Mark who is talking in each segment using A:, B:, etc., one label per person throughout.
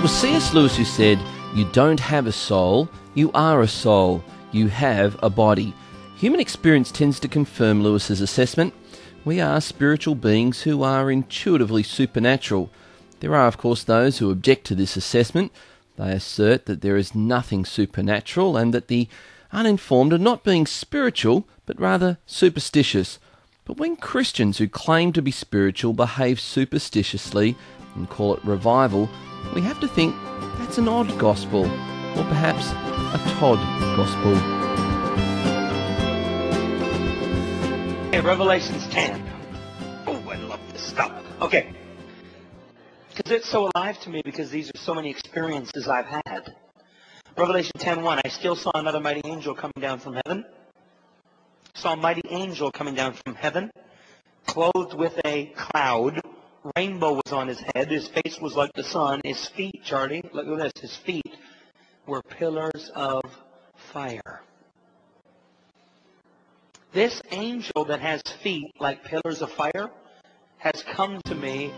A: It was C.S. Lewis who said, "You don't have a soul, you are a soul. You have a body." Human experience tends to confirm Lewis's assessment. We are spiritual beings who are intuitively supernatural. There are, of course, those who object to this assessment. They assert that there is nothing supernatural and that the uninformed are not being spiritual, but rather superstitious. But when Christians who claim to be spiritual behave superstitiously and call it revival, we have to think that's an odd gospel, or perhaps a Todd gospel.
B: Hey, Revelations 10. Oh, I love this stuff. Okay. Because it's so alive to me, because these are so many experiences I've had. Revelation 10:1, I still saw another mighty angel coming down from heaven. Saw a mighty angel coming down from heaven, clothed with a cloud. Rainbow was on his head. His face was like the sun. His feet, Charlie, look at this. His feet were pillars of fire. This angel that has feet like pillars of fire has come to me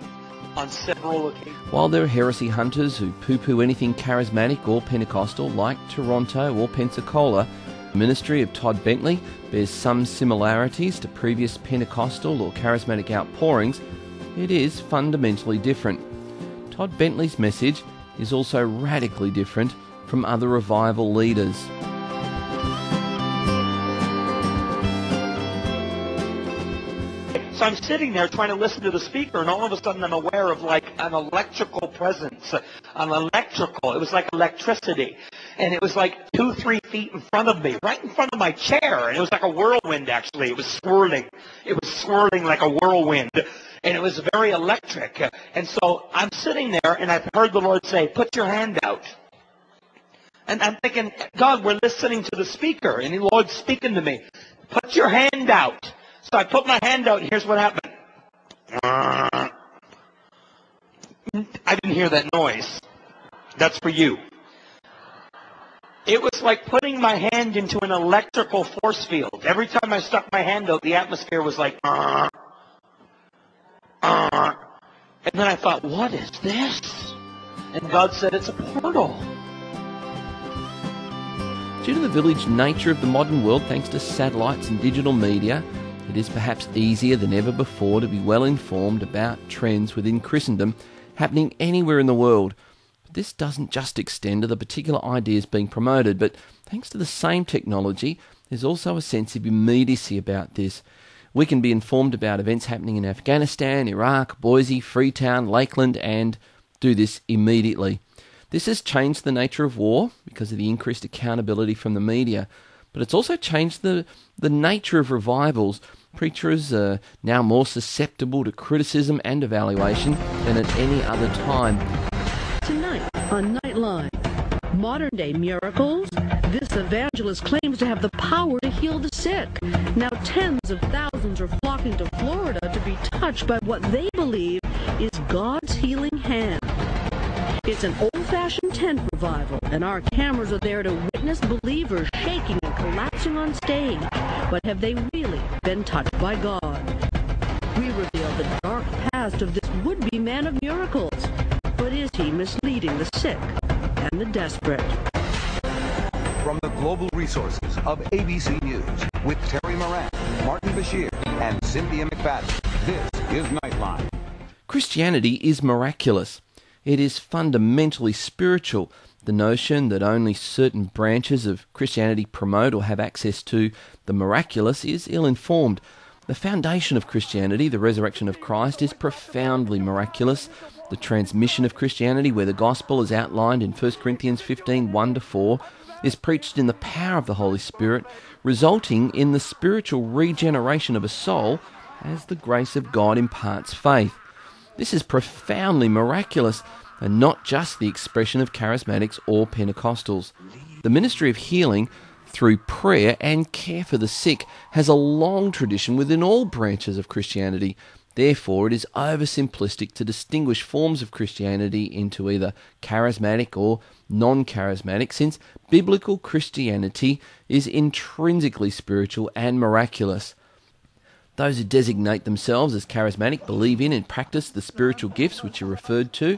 B: on several occasions.
A: While there are heresy hunters who poo-poo anything charismatic or Pentecostal, like Toronto or Pensacola, the ministry of Todd Bentley bears some similarities to previous Pentecostal or charismatic outpourings. It is fundamentally different. Todd Bentley's message is also radically different from other revival leaders.
B: So I'm sitting there trying to listen to the speaker, and all of a sudden I'm aware of like an electrical presence. It was like electricity. And it was like 2-3 feet in front of me, right in front of my chair. And it was like a whirlwind, actually. It was swirling. It was swirling like a whirlwind. And it was very electric. And so I'm sitting there, and I've heard the Lord say, "Put your hand out." And I'm thinking, God, we're listening to the speaker. And the Lord's speaking to me. Put your hand out. So I put my hand out, and here's what happened. I didn't hear that noise. That's for you. It was like putting my hand into an electrical force field. Every time I stuck my hand out, the atmosphere was like, And then I thought, what is this? And God said, it's a portal.
A: Due to the village nature of the modern world, thanks to satellites and digital media, it is perhaps easier than ever before to be well informed about trends within Christendom happening anywhere in the world. But this doesn't just extend to the particular ideas being promoted, but thanks to the same technology, there's also a sense of immediacy about this. We can be informed about events happening in Afghanistan, Iraq, Boise, Freetown, Lakeland, and do this immediately. This has changed the nature of war because of the increased accountability from the media. But it's also changed the nature of revivals. Preachers are now more susceptible to criticism and evaluation than at any other time.
C: Tonight on Nightline, modern-day miracles. This evangelist claims to have the power to heal the sick. Now tens of thousands are flocking to Florida to be touched by what they believe is God's healing hand. It's an old-fashioned tent revival, and our cameras are there to witness believers shaking and collapsing on stage. But have they really been touched by God? We reveal the dark past of this would-be man of miracles. But is he misleading the sick and the desperate?
D: From the global resources of ABC News, with Terry Moran, Martin Bashir, and Cynthia McFadden, this is Nightline.
A: Christianity is miraculous. It is fundamentally spiritual. The notion that only certain branches of Christianity promote or have access to the miraculous is ill-informed. The foundation of Christianity, the resurrection of Christ, is profoundly miraculous. The transmission of Christianity, where the gospel is outlined in 1 Corinthians 15, 1-4, is preached in the power of the Holy Spirit, resulting in the spiritual regeneration of a soul as the grace of God imparts faith. This is profoundly miraculous, and not just the expression of charismatics or Pentecostals. The ministry of healing through prayer and care for the sick has a long tradition within all branches of Christianity. Therefore, it is oversimplistic to distinguish forms of Christianity into either charismatic or non-charismatic, since biblical Christianity is intrinsically spiritual and miraculous. Those who designate themselves as charismatic believe in and practice the spiritual gifts which are referred to,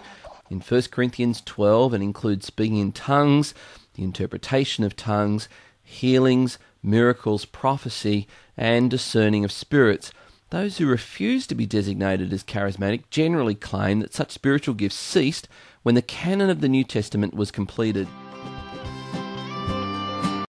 A: in 1 Corinthians 12 and include speaking in tongues, the interpretation of tongues, healings, miracles, prophecy, and discerning of spirits. Those who refuse to be designated as charismatic generally claim that such spiritual gifts ceased when the canon of the New Testament was completed.